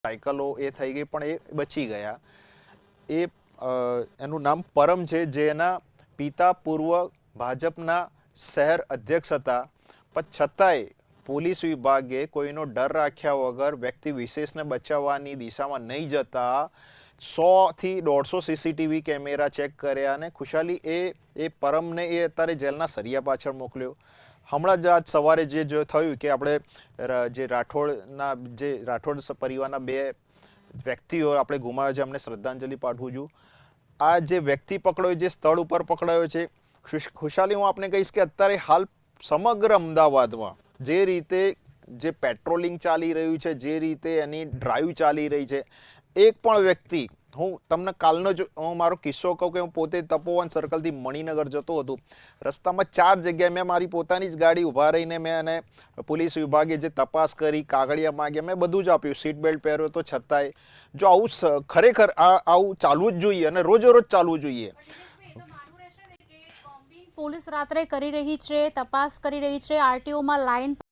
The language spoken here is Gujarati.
સાયકલો એ થઈ ગઈ પણ એ બચી ગયા. એ એનું નામ પરમ છે, જે એના પિતા પૂર્વ ભાજપના શહેર અધ્યક્ષ હતા, પણ છતાંય પોલીસ વિભાગે કોઈનો ડર રાખ્યા વગર વ્યક્તિ વિશેષને બચાવવાની દિશામાં નહીં જતા 100થી 150 સીસીટીવી કેમેરા ચેક કર્યા અને ખુશાલી એ પરમને એ અત્યારે જેલના સરિયા પાછળ મોકલ્યો. હમણાં જ આજ સવારે જે થયું કે આપણે જે રાઠોડ પરિવારના 2 વ્યક્તિઓ આપણે ગુમાવ્યા છે, અમને શ્રદ્ધાંજલિ પાઠવું છું. આ જે વ્યક્તિ પકડાયો, જે સ્થળ ઉપર પકડાયો છે, ખુશાલી, હું આપને કહીશ કે અત્યારે હાલ સમગ્ર અમદાવાદમાં જે રીતે જે પેટ્રોલિંગ ચાલી રહ્યું છે, જે રીતે એની ડ્રાઈવ ચાલી રહી છે, એક પણ વ્યક્તિ, હું તમને કાલનો જ હું મારો કિસ્સો કહું કે હું પોતે તપોવન સર્કલથી મણિનગર જતો હતો. રસ્તામાં 4 જગ્યાએ મેં મારી પોતાની જ ગાડી ઊભા રહીને મેં અને પોલીસ વિભાગે જે તપાસ કરી, કાગળિયા માગ્યા, મેં બધું જ આપ્યું, સીટ બેલ્ટ પહેર્યો, તો છતાંય જો આવું ખરેખર આવું ચાલવું જ જોઈએ અને રોજે રોજ ચાલવું જોઈએ. પોલીસ રાત્રે કરી રહી છે, તપાસ કરી રહી છે, આરટીઓમાં લાઈન